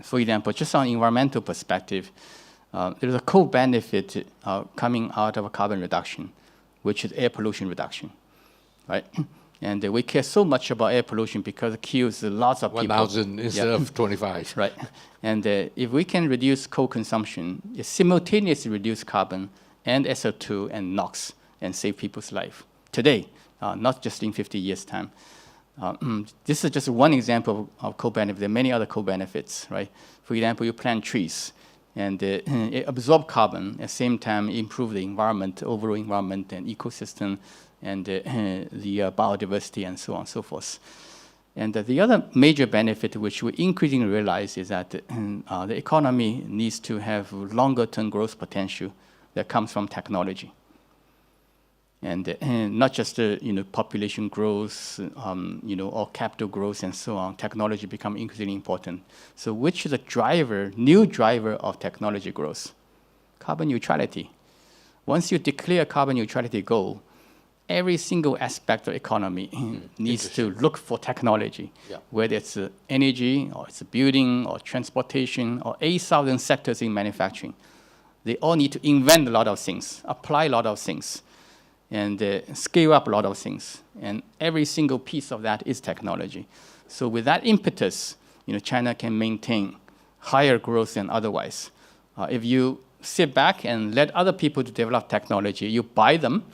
For example, just on environmental perspective, there's a co-benefit coming out of carbon reduction, which is air pollution reduction, right? And we care so much about air pollution because it kills lots of people. 1,000 instead of 25. Right. And if we can reduce coal consumption, it simultaneously reduce carbon and SO2 and NOx and save people's life today, not just in 50 years' time. This is just one example of co-benefit. There are many other co-benefits, right? For example, you plant trees, and it absorbs carbon, at the same time improve the environment, overall environment and ecosystem, and the biodiversity and so on and so forth. And the other major benefit which we increasingly realize is that the economy needs to have longer-term growth potential that comes from technology. And not just population growth, or capital growth and so on. Technology become increasingly important. So which is a driver, new driver of technology growth? Carbon neutrality. Once you declare carbon neutrality goal, every single aspect of economy needs to look for technology, whether it's energy, or it's building, or transportation, or 8,000 sectors in manufacturing. They all need to invent a lot of things, apply a lot of things, and scale up a lot of things. And every single piece of that is technology. So with that impetus, China can maintain higher growth than otherwise. If you sit back and let other people to develop technology, you buy them,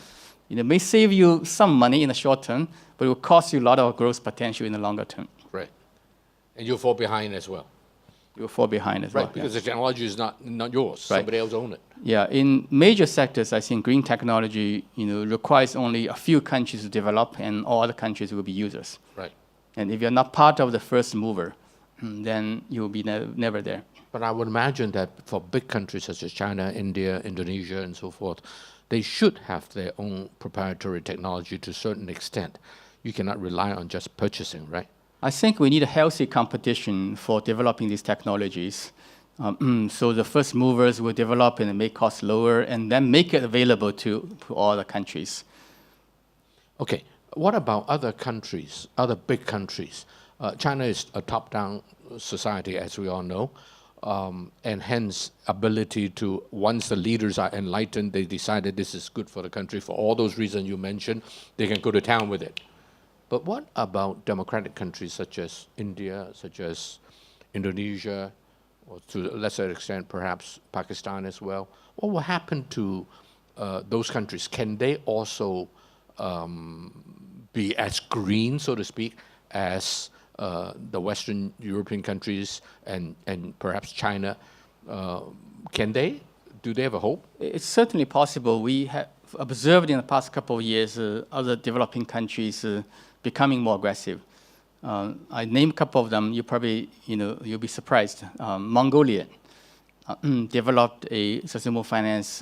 it may save you some money in the short term, but it will cost you a lot of growth potential in the longer term. Right. And you'll fall behind as well. You'll fall behind as well. Right, because the technology is not yours. Right. Somebody else owns it. Yeah, in major sectors, I think green technology requires only a few countries to develop, and all other countries will be users. Right. And if you're not part of the first mover, then you'll be never there. But I would imagine that for big countries such as China, India, Indonesia, and so forth, they should have their own proprietary technology to a certain extent. You cannot rely on just purchasing, right? I think we need a healthy competition for developing these technologies. So the first movers will develop and make costs lower, and then make it available to all the countries. Okay, what about other countries, other big countries? China is a top-down society, as we all know. And hence ability to, once the leaders are enlightened, they decided this is good for the country for all those reasons you mentioned, they can go to town with it. But what about democratic countries such as India, such as Indonesia, or to a lesser extent perhaps Pakistan as well? What will happen to those countries? Can they also be as green, so to speak, as the Western European countries and perhaps China? Can they? Do they have a hope? It's certainly possible. We have observed in the past couple of years other developing countries becoming more aggressive. I name a couple of them. You probably, you'll be surprised. Mongolia developed a sustainable finance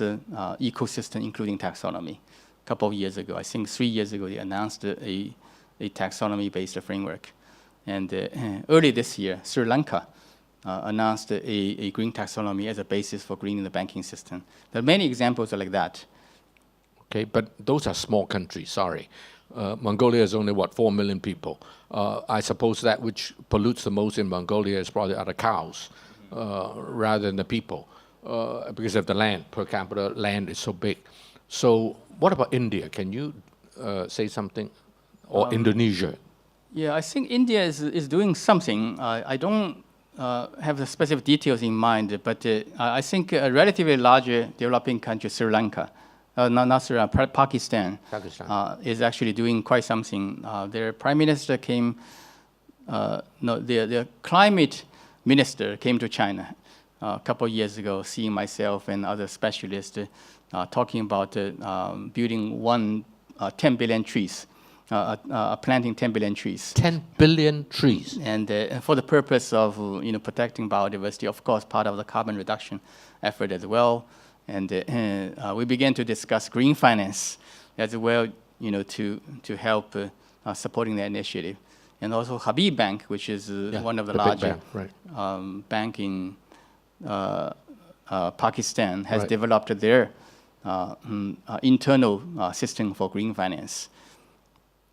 ecosystem, including taxonomy, a couple of years ago. I think 3 years ago, they announced a taxonomy-based framework. And early this year, Sri Lanka announced a green taxonomy as a basis for greening the banking system. There are many examples like that. Okay, but those are small countries, sorry. Mongolia is only, 4 million people. I suppose that which pollutes the most in Mongolia is probably other cows rather than the people because of the land, per capita land is so big. So what about India? Can you say something? Or Indonesia? Yeah, I think India is doing something. I don't have the specific details in mind, but I think a relatively larger developing country, Sri Lanka, not Sri Lanka, Pakistan. Is actually doing quite something. Their prime minister came, their climate minister came to China a couple of years ago, seeing myself and other specialists talking about building 10 billion trees. Planting 10 billion trees. 10 billion trees. And for the purpose of protecting biodiversity, of course, part of the carbon reduction effort as well. And we began to discuss green finance as well, to help supporting the initiative. And also Habib Bank, which is one of the larger bank in Pakistan, has developed their internal system for green finance.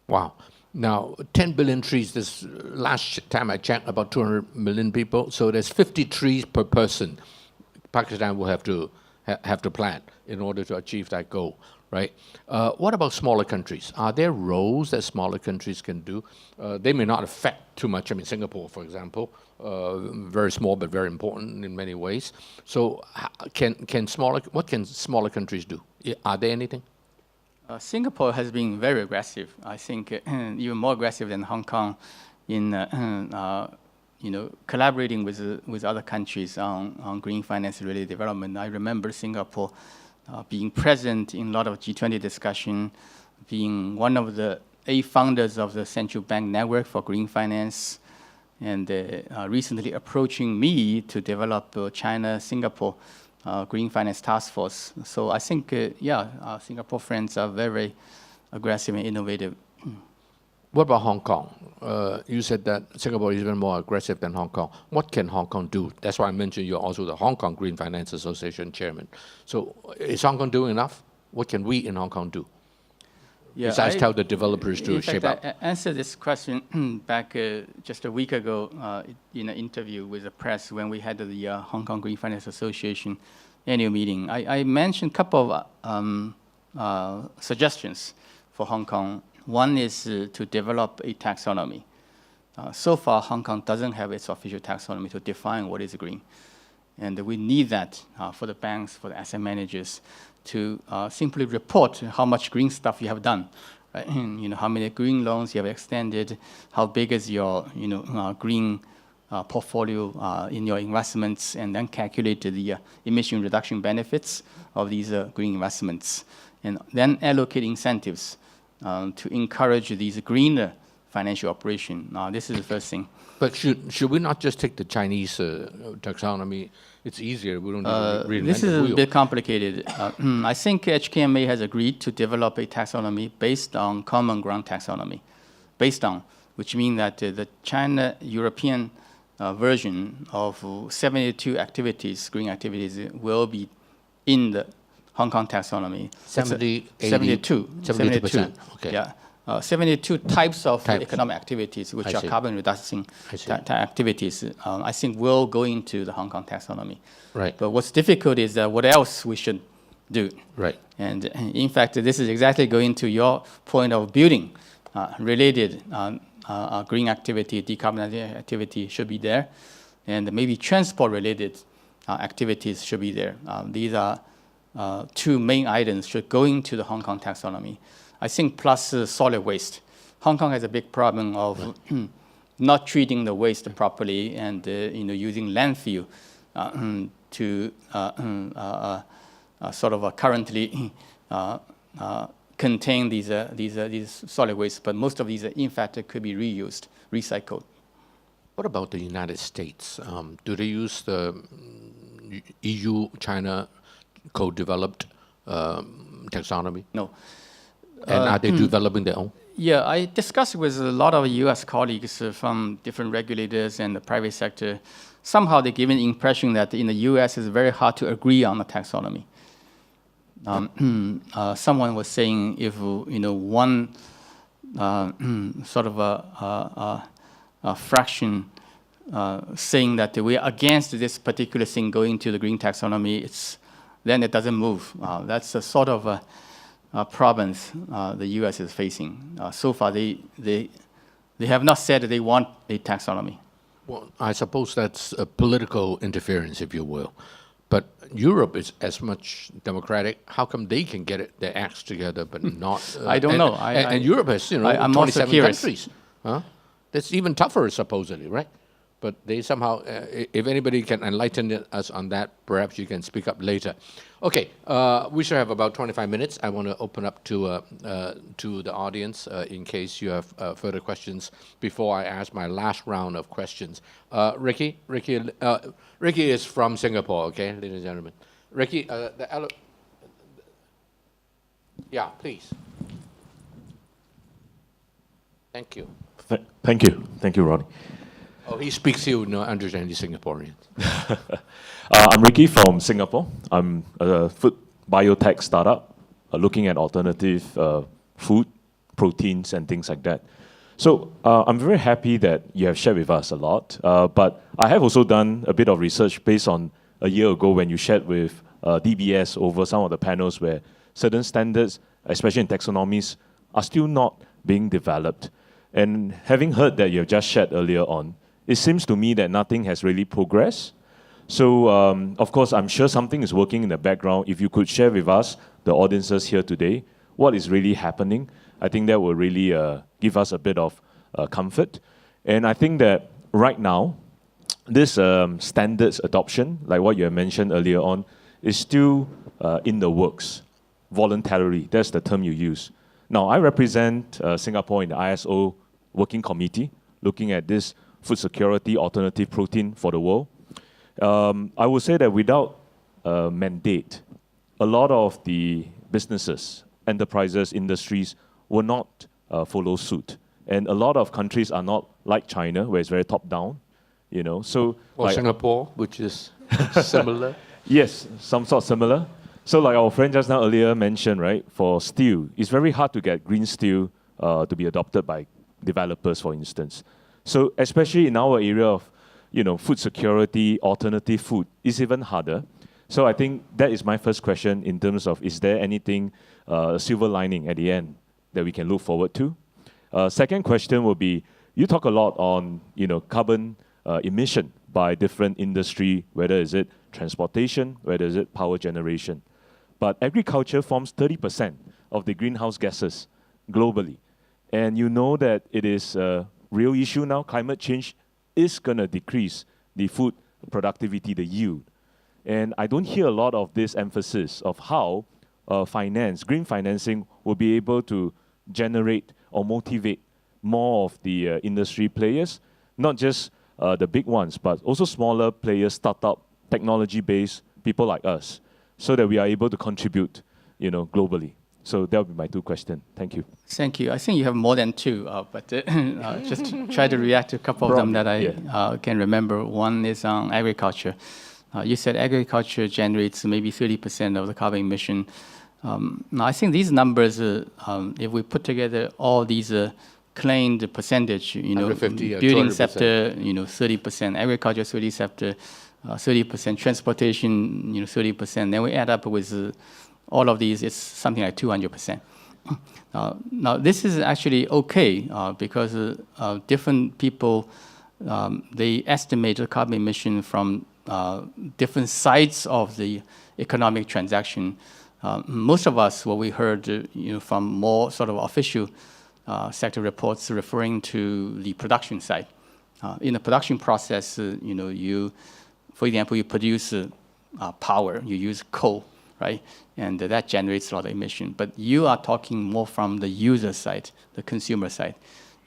Wow. Now, 10 billion trees, this last time I checked, about 200 million people, so there's 50 trees per person Pakistan will have to plant in order to achieve that goal, right? What about smaller countries? Are there roles that smaller countries can do? They may not affect too much. I mean, Singapore, for example, very small but very important in many ways. So what can smaller countries do? Are there anything? Singapore has been very aggressive. I think even more aggressive than Hong Kong in collaborating with other countries on green finance-related development. I remember Singapore being present in a lot of G20 discussion, being one of the 8 founders of the Central Bank Network for Green Finance, and recently approaching me to develop China-Singapore Green Finance Task Force. So I think, our Singapore friends are very aggressive and innovative. What about Hong Kong? You said that Singapore is even more aggressive than Hong Kong. What can Hong Kong do? That's why I mentioned you're also the Hong Kong Green Finance Association chairman. So is Hong Kong doing enough? What can we in Hong Kong do? Besides tell the developers to shape up. I answered this question back just a week ago in an interview with the press when we had the Hong Kong Green Finance Association annual meeting. I mentioned a couple of suggestions for Hong Kong. One is to develop a taxonomy. So far, Hong Kong doesn't have its official taxonomy to define what is green. And we need that for the banks, for the asset managers, to simply report how much green stuff you have done, right? How many green loans you have extended, how big is your green portfolio in your investments, and then calculate the emission reduction benefits of these green investments, and then allocate incentives to encourage these greener financial operation. This is the first thing. But should we not just take the Chinese taxonomy? It's easier. We don't need to reinvent This the is wheel. a bit complicated. I think HKMA has agreed to develop a taxonomy based on common ground taxonomy, which means that the China-European version of 72 activities, green activities, will be in the Hong Kong taxonomy. 72%. Okay. Yeah. 72 types of economic activities, which are carbon reducing activities, I think will go into the Hong Kong taxonomy. Right. But what's difficult is what else we should do. Right. And in fact, this is exactly going to your point of building related green activity, decarbonization activity should be there, and maybe transport-related activities should be there. These are 2 main items should go into the Hong Kong taxonomy. I think plus solid waste. Hong Kong has a big problem of not treating the waste properly and using landfill to sort of currently contain these solid waste. But most of these, in fact, could be reused, recycled. What about the United States? Do they use the EU-China co-developed taxonomy? No. And are they developing their own? Yeah, I discussed with a lot of U.S. colleagues from different regulators and the private sector. Somehow they give an impression that in the U.S. it's very hard to agree on the taxonomy. Someone was saying if one sort of a fraction saying that we are against this particular thing going to the green taxonomy, then it doesn't move. That's a sort of problems the U.S. is facing. So far, they have not said that they want a taxonomy. Well, I suppose that's a political interference, if you will. But Europe is as much democratic. How come they can get their acts together, but not? I don't know. And Europe has 27 countries. Huh? That's even tougher, supposedly, right? But they somehow, if anybody can enlighten us on that, perhaps you can speak up later. Okay, we should have about 25 minutes. I want to open up to the audience in case you have further questions before I ask my last round of questions. Ricky is from Singapore, okay, ladies and gentlemen. Ricky, yeah, please. Thank you. Thank you, Ronnie. Oh, he speaks you, no, understand the Singaporeans. I'm Ricky from Singapore. I'm a food biotech startup looking at alternative food, proteins, and things like that. So I'm very happy that you have shared with us a lot, but I have also done a bit of research based on a year ago when you shared with DBS over some of the panels where certain standards, especially in taxonomies, are still not being developed. And having heard that you have just shared earlier on, it seems to me that nothing has really progressed. So, of course, I'm sure something is working in the background. If you could share with us, the audiences here today, what is really happening, I think that will really give us a bit of comfort. And I think that right now, this standards adoption, like what you have mentioned earlier on, is still in the works, voluntarily. That's the term you use. Now, I represent Singapore in the ISO Working Committee, looking at this food security alternative protein for the world. I would say that without a mandate, a lot of the businesses, enterprises, industries will not follow suit. And a lot of countries are not like China, where it's very top-down, you know. So, Or like, Singapore, which is similar. yes, some sort similar. So like our friend just now earlier mentioned, right, for steel, it's very hard to get green steel to be adopted by developers, for instance. So especially in our area of, you know, food security, alternative food, is even harder. So I think that is my first question in terms of, is there anything, silver lining at the end that we can look forward to? Second question will be, you talk a lot on, you know, carbon emission by different industry, whether is it transportation, whether is it power generation. But agriculture forms 30% of the greenhouse gases globally. And you know that it is a real issue now. Climate change is going to decrease the food productivity, the yield. And I don't hear a lot of this emphasis of how finance, green financing, will be able to generate or motivate more of the industry players, not just the big ones, but also smaller players, startup, technology-based people like us, so that we are able to contribute, you know, globally. So that would be my two questions. Thank you. Thank you. I think you have more than two, but just try to react to a couple of them that I can remember. One is on agriculture. You said agriculture generates maybe 30% of the carbon emission. Now, I think these numbers, if we put together all these claimed percentage, you know, 150 or building 200%. sector, you know, 30%, agriculture 30%, 30%, transportation, you know, 30%. Then we add up with all of these, it's something like 200%. Now, this is actually okay because different people, they estimate the carbon emission from different sides of the economic transaction. Most of us, what we heard, you know, from more sort of official sector reports referring to the production side. In the production process, you know, for example, you produce power, you use coal, right? And that generates a lot of emission. But you are talking more from the user side, the consumer side.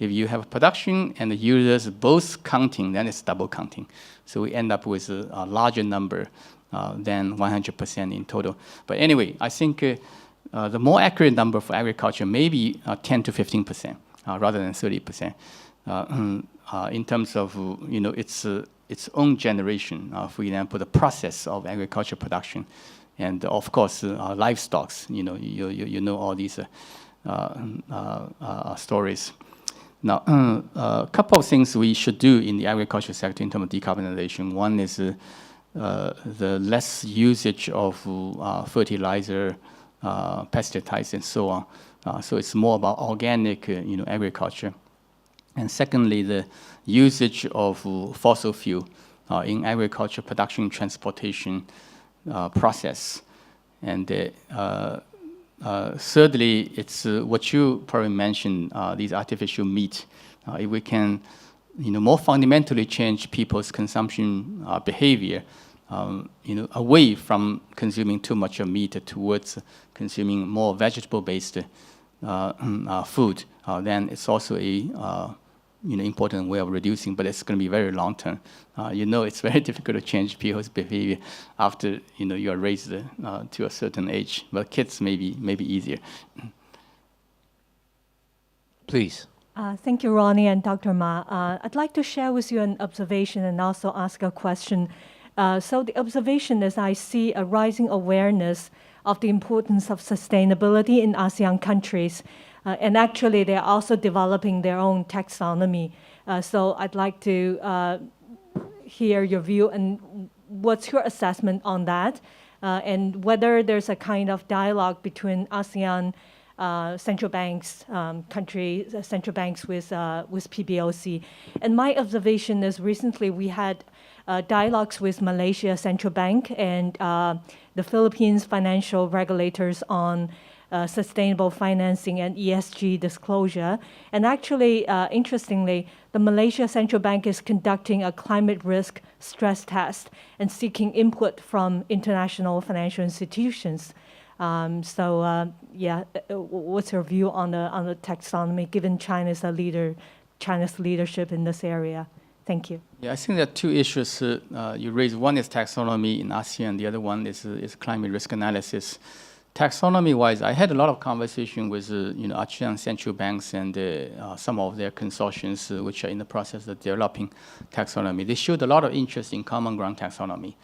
If you have production and the users both counting, then it's double counting. So we end up with a larger number than 100% in total. But anyway, I think the more accurate number for agriculture may be 10 to 15% rather than 30%. In terms of, you know, its own generation, for example, the process of agriculture production, and of course, livestock. You know, you know all these stories. Now, a couple of things we should do in the agriculture sector in terms of decarbonization. One is the less usage of fertilizer, pesticides, and so on. So it's more about organic, you know, agriculture. And secondly, the usage of fossil fuel in agriculture, production, transportation process. And thirdly, it's what you probably mentioned, these artificial meat. If we can, you know, more fundamentally change people's consumption behavior, you know, away from consuming too much of meat towards consuming more vegetable-based food, then it's also a you know, important way of reducing, but it's going to be very long term. You know, it's very difficult to change people's behavior after, you know, you are raised to a certain age. But kids may be easier. Please. Thank you, Ronnie and Dr. Ma. I'd like to share with you an observation and also ask a question. So the observation is I see a rising awareness of the importance of sustainability in ASEAN countries. And actually, they're also developing their own taxonomy. So I'd like to hear your view and what's your assessment on that, and whether there's a kind of dialogue between ASEAN central banks, central banks with PBOC. And my observation is recently we had dialogues with Malaysia Central Bank and the Philippines financial regulators on sustainable financing and ESG disclosure. And actually, interestingly, the Malaysia Central Bank is conducting a climate risk stress test and seeking input from international financial institutions. What's your view on the taxonomy, given China's leadership in this area? Thank you. Yeah, I think there are two issues you raised. One is taxonomy in ASEAN. The other one is climate risk analysis. Taxonomy-wise, I had a lot of conversation with ASEAN central banks and some of their consortiums which are in the process of developing taxonomy. They showed a lot of interest in common ground taxonomy.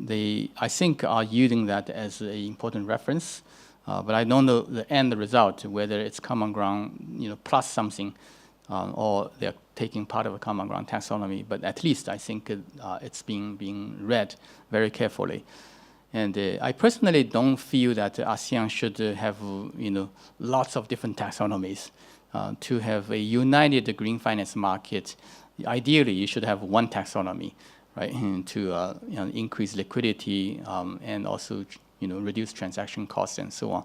They, I think, are using that as an important reference, but I don't know the end result, whether it's common ground, plus something, or they're taking part of a common ground taxonomy. But at least I think it's being read very carefully. And I personally don't feel that ASEAN should have, lots of different taxonomies. To have a united green finance market, ideally you should have one taxonomy, right? To increase liquidity and also, reduce transaction costs and so on.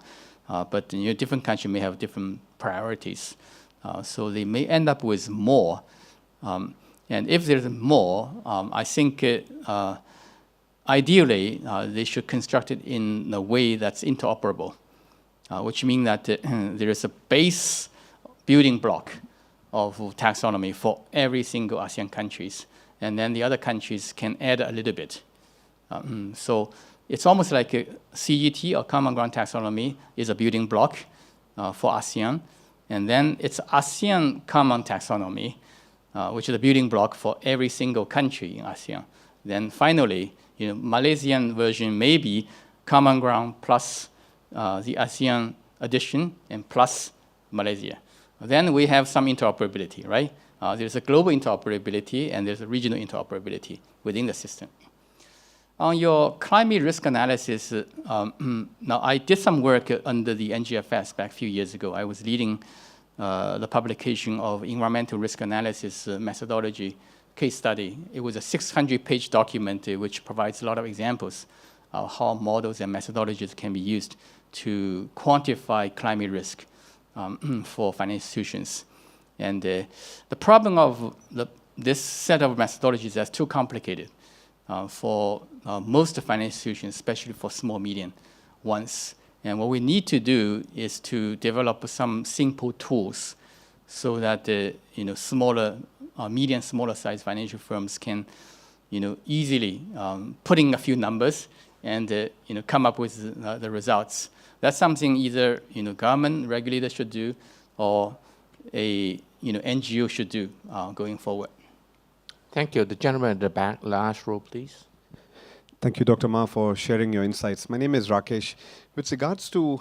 But different countries may have different priorities, so they may end up with more. And if there's more, I think. Ideally, they should construct it in a way that's interoperable, which means that there is a base building block of taxonomy for every single ASEAN countries, and then the other countries can add a little bit. So it's almost like a CGT, or common ground taxonomy, is a building block for ASEAN, and then it's ASEAN common taxonomy, which is a building block for every single country in ASEAN. Then finally, Malaysian version may be common ground plus the ASEAN addition and plus Malaysia. Then we have some interoperability, right? There's a global interoperability and there's a regional interoperability within the system. On your climate risk analysis, now I did some work under the NGFS back a few years ago. I was leading the publication of environmental risk analysis methodology case study. It was a 600-page document which provides a lot of examples of how models and methodologies can be used to quantify climate risk for financial institutions. And the problem of this set of methodologies is too complicated for most financial institutions, especially for small, medium ones. And what we need to do is to develop some simple tools so that smaller size financial firms can, easily put in a few numbers and come up with the results. That's something either government regulator should do or a NGO should do going forward. Thank you. The gentleman at the back, last row, please. Thank you, Dr. Ma, for sharing your insights. My name is Rakesh. With regards to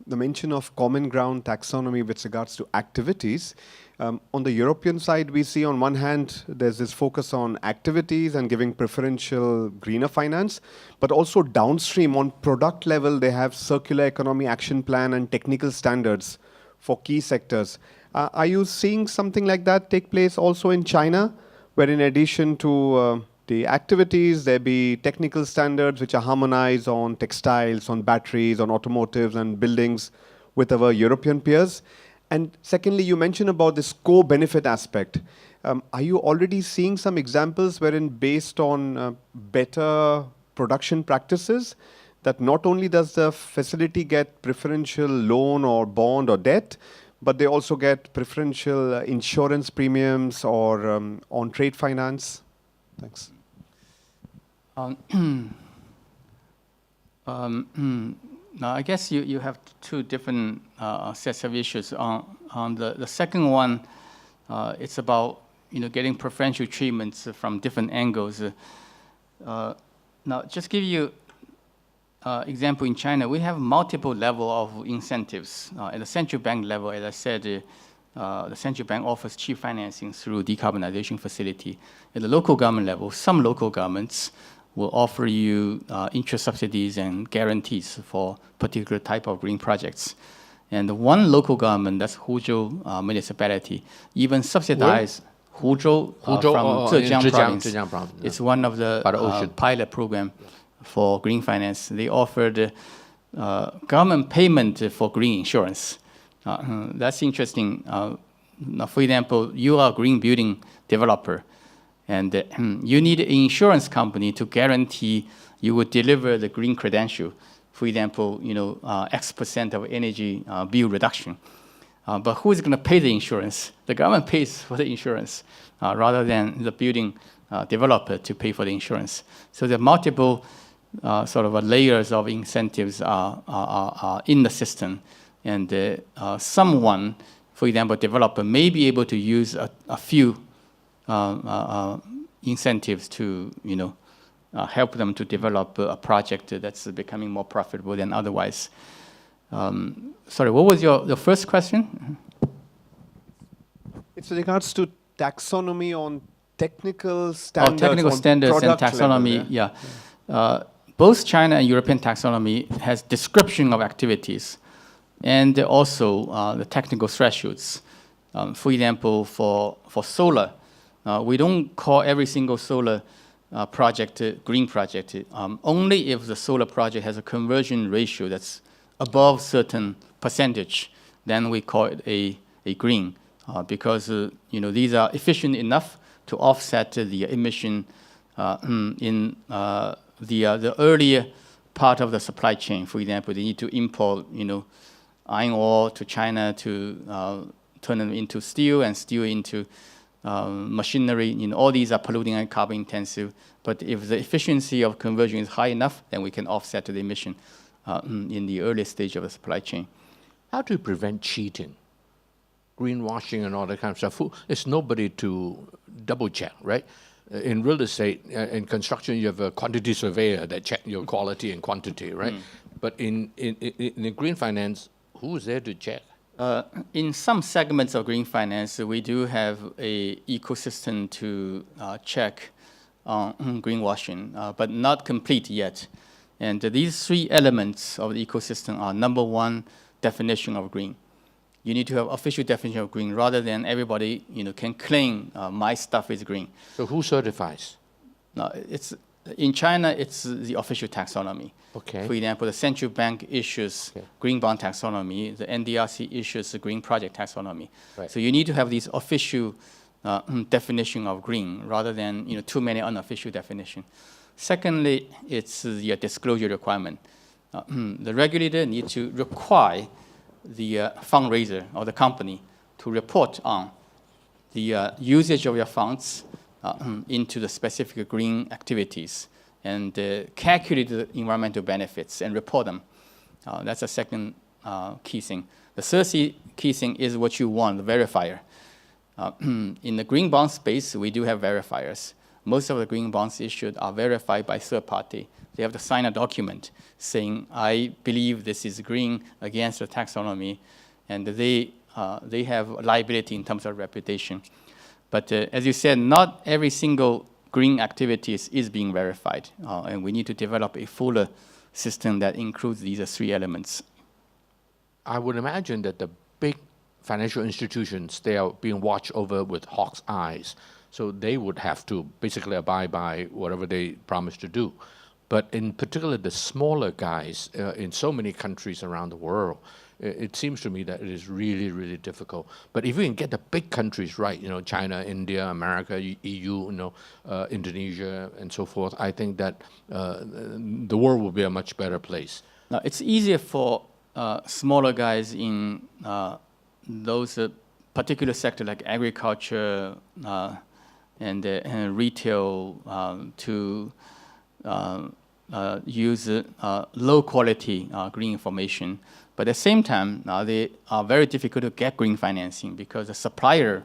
the mention of common ground taxonomy with regards to activities, on the European side, we see on one hand, there's this focus on activities and giving preferential greener finance, but also downstream on product level, they have circular economy action plan and technical standards for key sectors. Are you seeing something like that take place also in China, where in addition to the activities, there be technical standards which are harmonized on textiles, on batteries, on automotives and buildings with our European peers? And secondly, you mentioned about this co-benefit aspect. Are you already seeing some examples wherein based on better production practices, that not only does the facility get preferential loan or bond or debt, but they also get preferential insurance premiums or on trade finance? Thanks. Now, I guess you have two different sets of issues. On the second one, it's about getting preferential treatments from different angles. Now, just give you example, in China, we have multiple level of incentives. At the central bank level, as I said, the central bank offers cheap financing through decarbonization facility. At the local government level, some local governments will offer you interest subsidies and guarantees for particular type of green projects. And one local government, that's Huzhou municipality, even subsidized Huzhou, from Zhejiang province. Zhejiang province, yeah. It's one of the By the ocean. pilot program for green finance. They offered government payment for green insurance. That's interesting. Now, for example, you are a green building developer, and you need an insurance company to guarantee you will deliver the green credential. For example, X% of energy bill reduction. But who is going to pay the insurance? The government pays for the insurance rather than the building developer to pay for the insurance. So there are multiple sort of layers of incentives are in the system. And someone, for example, developer, may be able to use a few incentives to help them to develop a project that's becoming more profitable than otherwise. Sorry, what was the first question? It's with regards to taxonomy on technical standards. Technical on standards and product level, taxonomy, yeah. Both China and European taxonomy has description of activities and also the technical thresholds. For example, for solar, we don't call every single solar project green project. Only if the solar project has a conversion ratio that's above certain percentage, then we call it a green, because these are efficient enough to offset the emission in the earlier part of the supply chain. For example, they need to import iron ore to China to turn them into steel, and steel into machinery. All these are polluting and carbon intensive. But if the efficiency of conversion is high enough, then we can offset the emission in the early stage of the supply chain. How do you prevent cheating, greenwashing and all that kind of stuff? It's nobody to double check, right? In real estate, in construction, you have a quantity surveyor that check your quality and quantity, right? But in the green finance, who is there to check? In some segments of green finance, we do have a ecosystem to check on greenwashing, but not complete yet. And these three elements of the ecosystem are: number one, definition of green. You need to have official definition of green rather than everybody can claim my stuff is green. So who certifies? In China, it's the official taxonomy. Okay. For example, the central bank issues green bond taxonomy. The NDRC issues the green project taxonomy. Right. So you need to have these official definition of green rather than too many unofficial definition. Secondly, it's the disclosure requirement. The regulator needs to require the fundraiser or the company to report on the usage of your funds into the specific green activities and calculate the environmental benefits and report them. That's the second key thing. The third key thing is what you want, the verifier. In the green bond space, we do have verifiers. Most of the green bonds issued are verified by third party. They have to sign a document saying, I believe this is green against the taxonomy, and they have liability in terms of reputation. But as you said, not every single green activity is being verified, and we need to develop a fuller system that includes these three elements. I would imagine that the big financial institutions, they are being watched over with hawk's eyes. So they would have to basically abide by whatever they promise to do. But in particular, the smaller guys in so many countries around the world, it seems to me that it is really, really difficult. But if we can get the big countries right, China, India, America, EU, Indonesia, and so forth, I think that the world will be a much better place. Now, it's easier for smaller guys in those particular sectors like agriculture and retail to use low quality green information. But at the same time, they are very difficult to get green financing because the supplier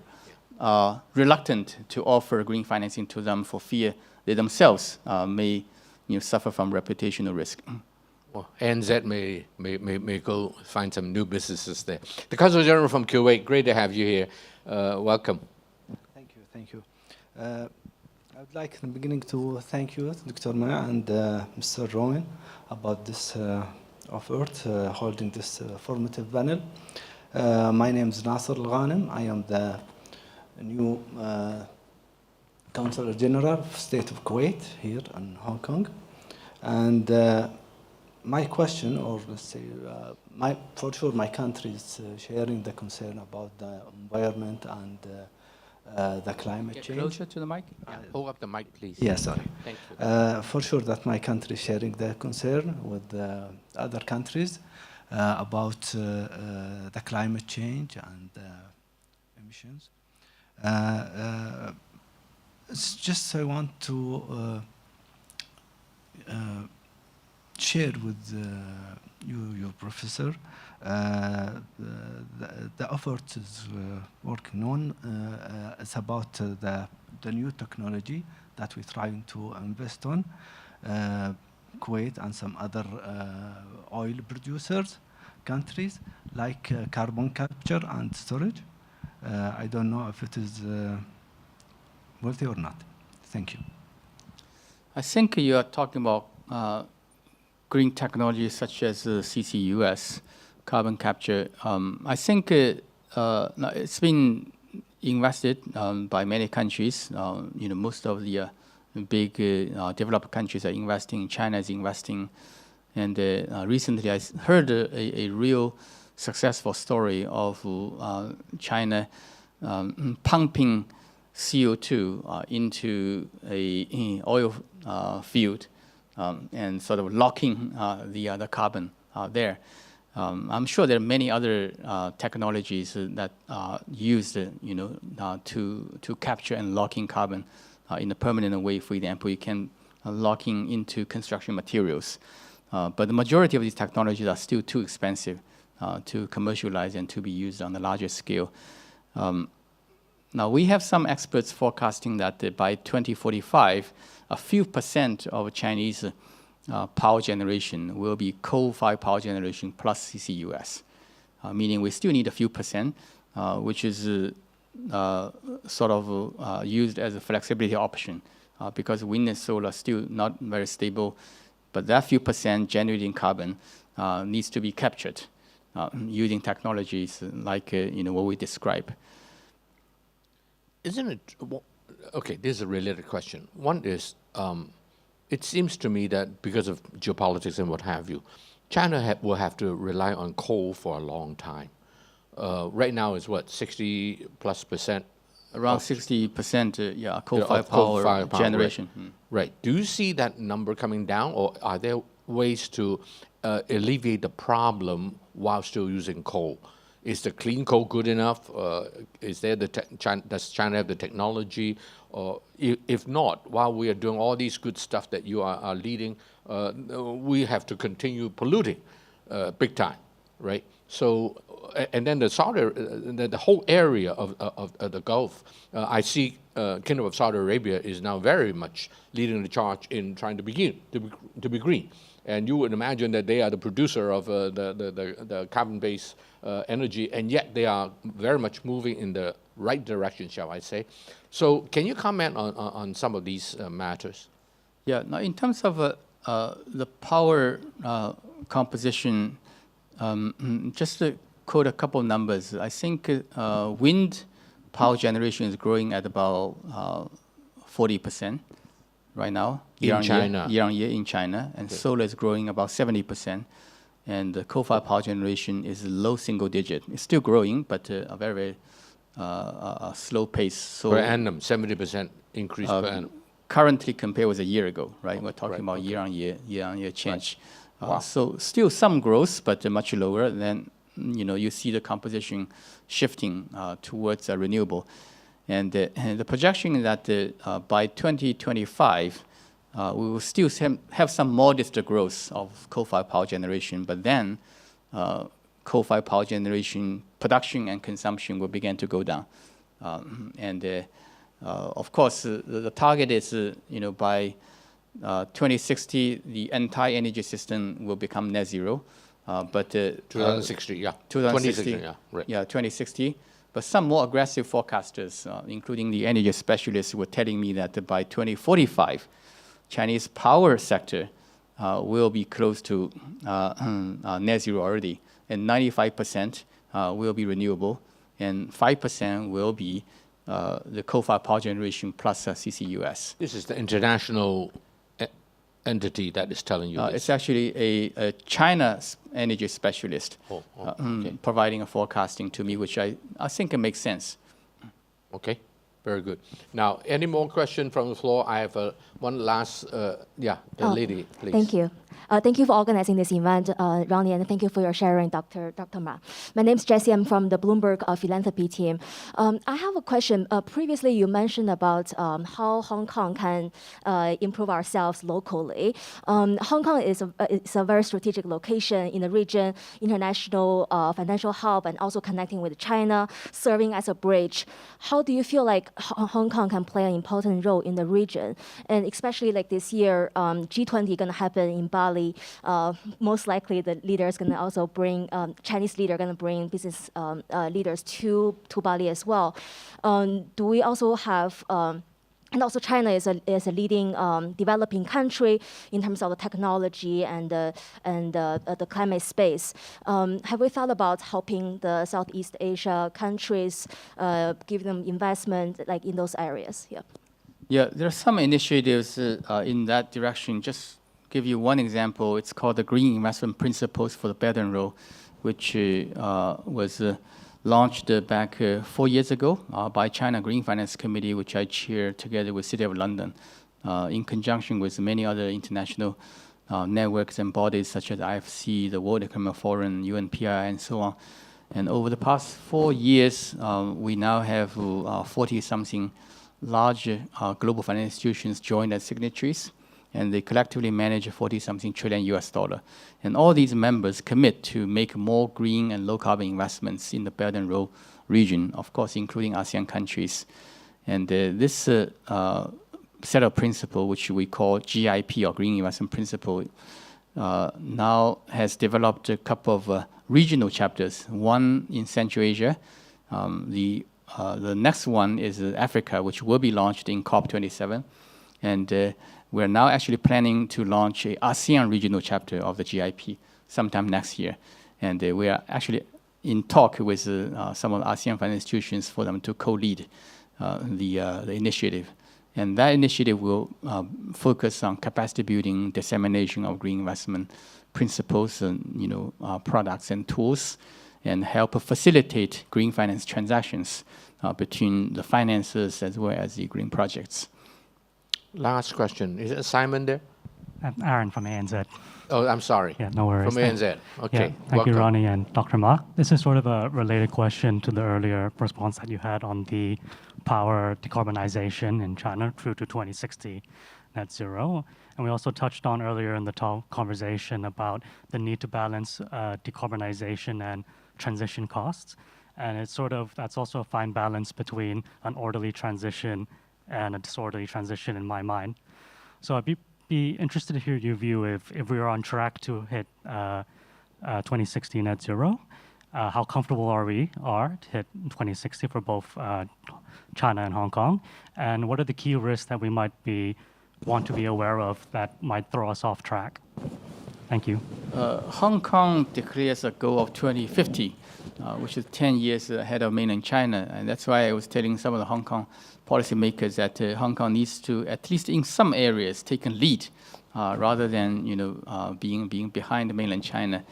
are reluctant to offer green financing to them for fear they themselves may suffer from reputational risk. Well, ANZ may go find some new businesses there. The Consul General from Kuwait, great to have you here. Welcome. Thank you. I would like in the beginning to thank you, Dr. Maya and Mr. Rowan, about this effort, holding this formative panel. My name is Nasser Al-Ghanem. I am the new Consul General of State of Kuwait here in Hong Kong. And my question, or let's say, for sure my country is sharing the concern about the environment and the climate change. Closer to the mic. Yeah, hold up the mic, please. Yeah, sorry. Thank you. For sure that my country is sharing the concern with other countries about the climate change and emissions. It's just I want to share with you, your professor, the effort is working on. It's about the new technology that we're trying to invest on. Kuwait and some other oil producers, countries, like carbon capture and storage. I don't know if it is worthy or not. Thank you. I think you are talking about green technologies such as CCUS, carbon capture. I think it's been invested by many countries. Most of the big developed countries are investing. China is investing. And recently I heard a real successful story of China pumping CO2 into a oil field and sort of locking the carbon there. I'm sure there are many other technologies that are used, to capture and lock in carbon in a permanent way. For example, you can lock into construction materials. But the majority of these technologies are still too expensive to commercialize and to be used on a larger scale. Now, we have some experts forecasting that by 2045, a few percent of Chinese power generation will be coal-fired power generation plus CCUS, meaning we still need a few percent, which is sort of used as a flexibility option because wind and solar are still not very stable, but that few percent generating carbon needs to be captured using technologies like what we describe. Isn't it, okay, this is a related question. One is, it seems to me that because of geopolitics and what have you, China will have to rely on coal for a long time. Right now it's what, 60+%? Around 60%, coal-fired power generation. Right. Right. Do you see that number coming down, or are there ways to alleviate the problem while still using coal? Is the clean coal good enough? Is there does China have the technology? Or if not, while we are doing all these good stuff that you are leading, we have to continue polluting big time, right? So, and then the whole area of the Gulf, I see Kingdom of Saudi Arabia is now very much leading the charge in trying to be green. And you would imagine that they are the producer of the carbon-based energy, and yet they are very much moving in the right direction, shall I say. So can you comment on some of these matters? Yeah, now in terms of the power composition, just to quote a couple of numbers, I think wind power generation is growing at about 40% right now. In China? Year on year in China. And okay. Solar is growing about 70%. And the coal-fired power generation is low single digit. It's still growing, but a very, very slow pace. So per annum, 70% increase per annum. Currently compared with a year ago, right? We're talking about year on year change. Right. Wow. So still some growth, but much lower. Then you see the composition shifting towards renewable. And the projection is that by 2025, we will still have some modest growth of coal-fired power generation, but then coal-fired power generation production and consumption will begin to go down. Of course, the target is, by 2060, the entire energy system will become net zero. But 2060, yeah. 2060, 2060, yeah, right. Yeah, 2060. But some more aggressive forecasters, including the energy specialists, were telling me that by 2045, Chinese power sector will be close to net zero already, and 95% will be renewable, and 5% will be the coal-fired power generation plus CCUS. This is the international entity that is telling you this. It's actually a China energy specialist Okay. providing a forecasting to me, which I think it makes sense. Okay, very good. Now, any more question from the floor? I have one last, the lady, please. Thank you. Thank you for organizing this event, Ronnie, and thank you for your sharing, Dr. Ma. My name is Jessie. I'm from the Bloomberg philanthropy team. I have a question. Previously, you mentioned about how Hong Kong can improve ourselves locally. Hong Kong is a very strategic location in the region, international financial hub, and also connecting with China, serving as a bridge. How do you feel like Hong Kong can play an important role in the region? And especially like this year, G20 going to happen in Bali. Most likely the leader is going to also bring, Chinese leader going to bring business leaders to Bali as well. Do we also have, and also China is a leading developing country in terms of the technology and the climate space. Have we thought about helping the Southeast Asia countries, give them investment like in those areas? Yeah. Yeah, there are some initiatives in that direction. Just give you one example. It's called the Green Investment Principles for the Belt and Road, which was launched back 4 years ago by China Green Finance Committee, which I chair together with City of London, in conjunction with many other international networks and bodies such as IFC, the World Economic Forum, UNPI, and so on. And over the past 4 years, we now have 40-something large global financial institutions join as signatories, and they collectively manage 40-something trillion US dollar. And all these members commit to make more green and low-carbon investments in the Belt and Road region, of course, including ASEAN countries. And this set of principles, which we call GIP, or Green Investment Principle, now has developed a couple of regional chapters, one in Central Asia. The next one is Africa, which will be launched in COP27. And we're now actually planning to launch an ASEAN regional chapter of the GIP sometime next year. And we are actually in talk with some of the ASEAN financial institutions for them to co-lead the initiative. And that initiative will focus on capacity building, dissemination of green investment principles, and products and tools, and help facilitate green finance transactions between the financiers as well as the green projects. Last question. Is it Simon there? I'm Aaron from ANZ. Oh, I'm sorry. Yeah, no worries. From ANZ. Okay. Yeah, thank you, Ronnie and Dr. Ma. This is sort of a related question to the earlier response that you had on the power decarbonization in China through to 2060 net zero. And we also touched on earlier in the conversation about the need to balance decarbonization and transition costs. And it's that's also a fine balance between an orderly transition and a disorderly transition in my mind. So I'd be interested to hear your view if we are on track to hit 2060 net zero. How comfortable are we to hit 2060 for both China and Hong Kong? And what are the key risks that we might want to be aware of that might throw us off track? Thank you. Hong Kong declares a goal of 2050, which is 10 years ahead of mainland China. And that's why I was telling some of the Hong Kong policymakers that Hong Kong needs to, at least in some areas, take a lead rather than being behind mainland China.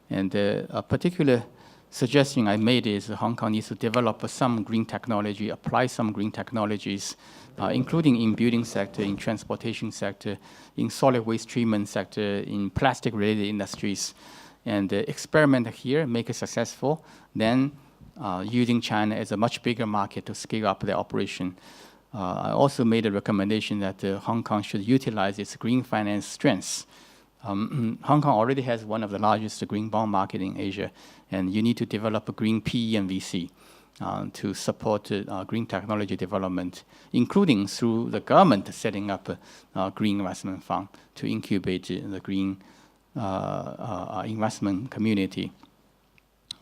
And a particular suggestion I made is Hong Kong needs to develop some green technology, apply some green technologies, including in building sector, in transportation sector, in solid waste treatment sector, in plastic-related industries, and experiment here, make it successful, then using China as a much bigger market to scale up their operation. I also made a recommendation that Hong Kong should utilize its green finance strengths. Hong Kong already has one of the largest green bond market in Asia, and you need to develop a green PE and VC. to support green technology development, including through the government setting up a green investment fund to incubate the green investment community.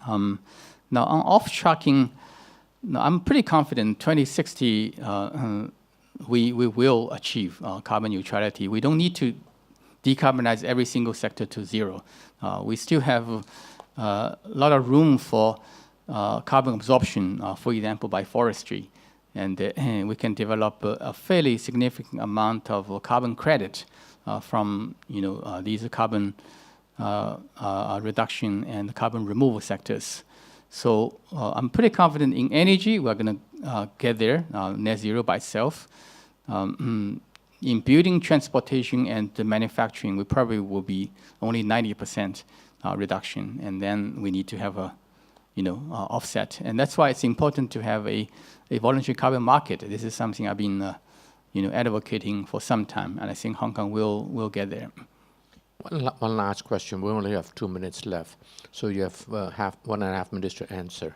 Now, on off-tracking, I'm pretty confident 2060 we will achieve carbon neutrality. We don't need to decarbonize every single sector to zero. We still have a lot of room for carbon absorption, for example, by forestry. And we can develop a fairly significant amount of carbon credit from these carbon reduction and carbon removal sectors. So I'm pretty confident in energy, we're going to get there, net zero by itself. In building, transportation, and the manufacturing, we probably will be only 90% reduction, and then we need to have a offset. And that's why it's important to have a voluntary carbon market. This is something I've been advocating for some time, and I think Hong Kong will get there. One last question. We only have 2 minutes left, so you have 1.5 minutes to answer.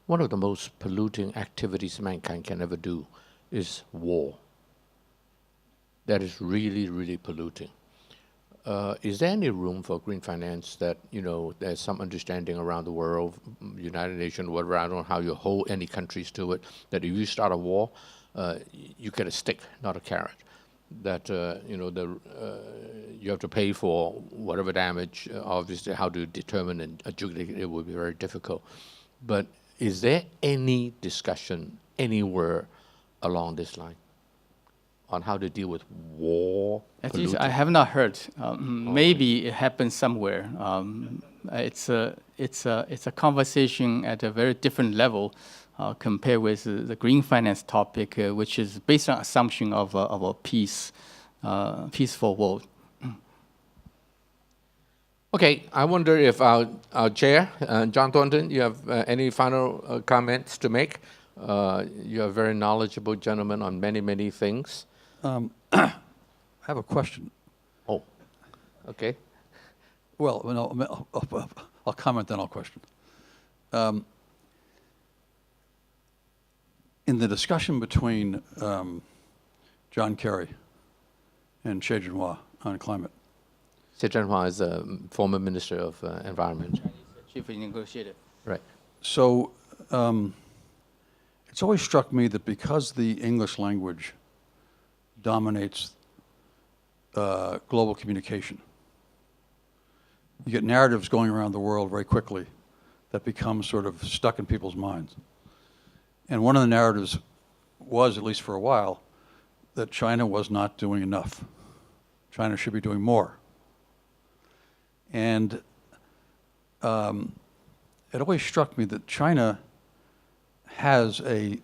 One of the most polluting activities mankind can ever do is war. That is really, really polluting. Is there any room for green finance that, there's some understanding around the world, United Nations, whatever, I don't know how you hold any countries to it, that if you start a war, you get a stick, not a carrot. That, you have to pay for whatever damage. Obviously, how to determine and adjudicate it will be very difficult. But is there any discussion anywhere along this line on how to deal with war? At least I have not heard. Maybe it happens somewhere. It's a conversation at a very different level compared with the green finance topic, which is based on assumption of a peaceful world. Okay, I wonder if our chair, John Thornton, you have any final comments to make? You're a very knowledgeable gentleman on many, many things. I have a question. Oh, okay. Well, no, I'll comment, then I'll question. In the discussion between John Kerry and Xie Jinhua on climate. Xie Jinhua is a former Minister of Environment. Chief negotiator. Right. So it's always struck me that because the English language dominates global communication, you get narratives going around the world very quickly that become sort of stuck in people's minds. And one of the narratives was, at least for a while, that China was not doing enough. China should be doing more. And it always struck me that China has a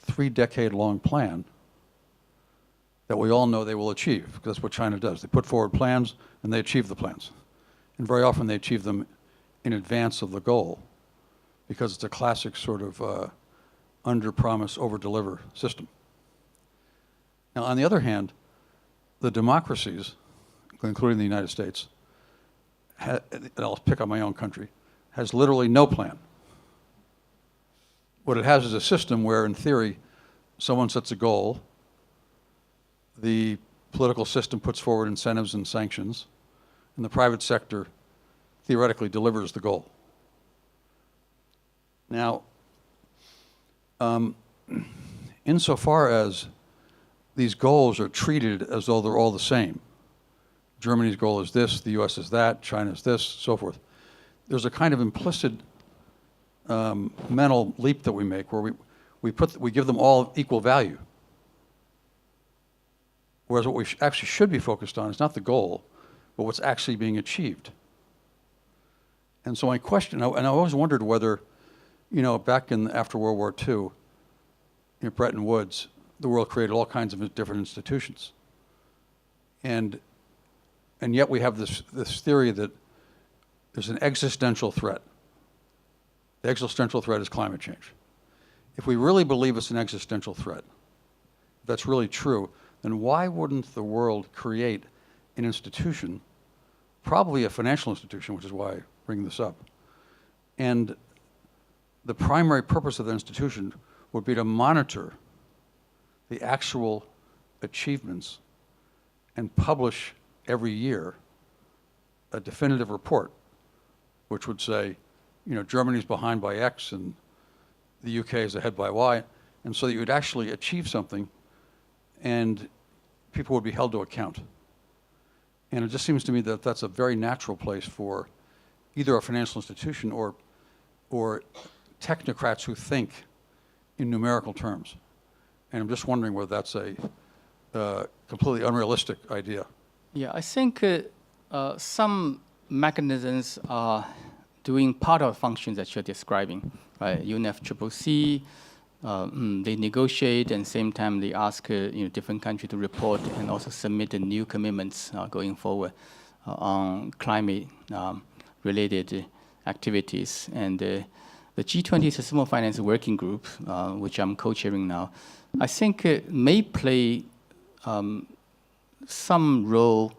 3-decade-long plan that we all know they will achieve, because that's what China does. They put forward plans and they achieve the plans. And very often they achieve them in advance of the goal, because it's a classic sort of under-promise, over-deliver system. Now, on the other hand, the democracies, including the United States, and I'll pick on my own country, has literally no plan. What it has is a system where, in theory, someone sets a goal, the political system puts forward incentives and sanctions, and the private sector theoretically delivers the goal. Now, insofar as these goals are treated as though they're all the same, Germany's goal is this, the US is that, China's this, so forth, there's a kind of implicit mental leap that we make where we give them all equal value. Whereas what we actually should be focused on is not the goal, but what's actually being achieved. And so my question, and I always wondered whether, back after World War II, in Bretton Woods, the world created all kinds of different institutions. And yet we have this theory that there's an existential threat. The existential threat is climate change. If we really believe it's an existential threat, if that's really true, then why wouldn't the world create an institution, probably a financial institution, which is why I bring this up, and the primary purpose of the institution would be to monitor the actual achievements and publish every year a definitive report, which would say, you know, Germany's behind by X and the UK is ahead by Y, and so that you would actually achieve something and people would be held to account. And it just seems to me that that's a very natural place for either a financial institution or technocrats who think in numerical terms. And I'm just wondering whether that's a completely unrealistic idea. Yeah, I think some mechanisms are doing part of the functions that you're describing. Right? UNFCCC, they negotiate, and same time they ask different countries to report and also submit the new commitments going forward on climate-related activities. And the G20 Sustainable Finance Working Group, which I'm co-chairing now, I think may play some role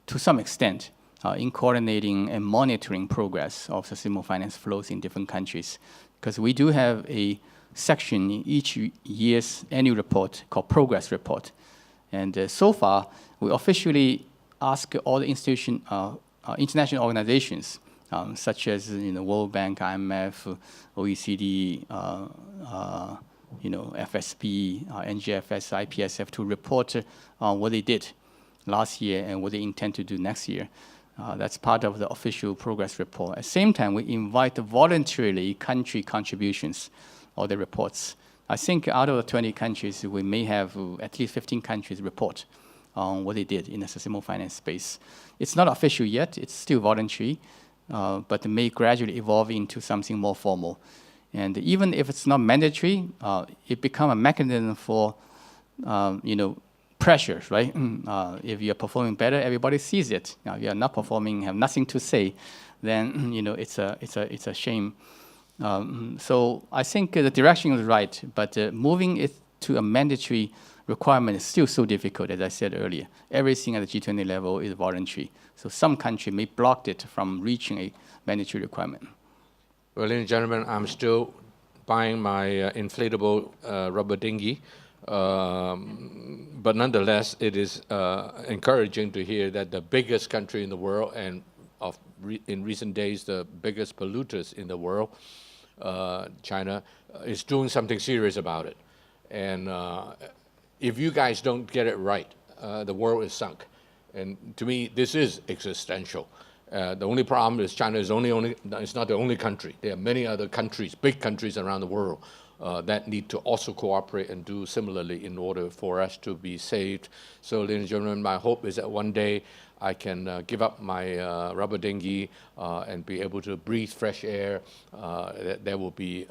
to some extent in coordinating and monitoring progress of sustainable finance flows in different countries. Because we do have a section in each year's annual report called Progress Report. And so far, we officially ask all the international organizations, such as World Bank, IMF, OECD, FSB, NGFS, IPSF, to report on what they did last year and what they intend to do next year. That's part of the official progress report. At the same time, we invite voluntarily country contributions or the reports. I think out of the 20 countries, we may have at least 15 countries report on what they did in the sustainable finance space. It's not official yet, it's still voluntary, but it may gradually evolve into something more formal. And even if it's not mandatory, it becomes a mechanism for, pressures, right? If you're performing better, everybody sees it. Now, if you're not performing, have nothing to say, then it's a shame. So I think the direction is right, but moving it to a mandatory requirement is still so difficult, as I said earlier. Everything at the G20 level is voluntary. So some country may block it from reaching a mandatory requirement. Well, ladies and gentlemen, I'm still buying my inflatable rubber dinghy. But nonetheless, it is encouraging to hear that the biggest country in the world, and in recent days, the biggest polluters in the world, China, is doing something serious about it. And if you guys don't get it right, the world is sunk. And to me, this is existential. The only problem is China is it's not the only country. There are many other countries, big countries around the world, that need to also cooperate and do similarly in order for us to be saved. So, ladies and gentlemen, my hope is that one day I can give up my rubber dinghy and be able to breathe fresh air. That will be,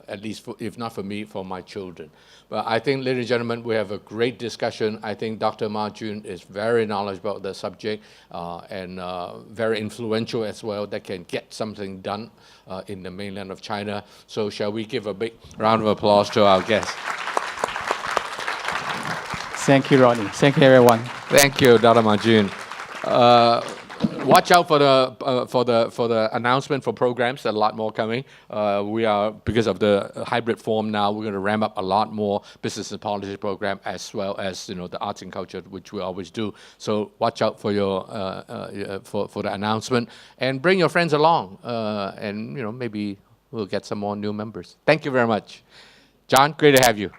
at least, if not for me, for my children. But I think, ladies and gentlemen, we have a great discussion. I think Dr. Ma Jun is very knowledgeable about the subject and very influential as well, that can get something done in the mainland of China. So shall we give a big round of applause to our guests? Thank you, Ronnie. Thank you, everyone. Thank you, Dr. Ma Jun. Watch out for the announcement for programs. There are a lot more coming. We are, because of the hybrid form now, we're going to ramp up a lot more business and policy program, as well as the arts and culture, which we always do. So watch out for your for the announcement, and bring your friends along, and maybe we'll get some more new members. Thank you very much, John. Great to have you.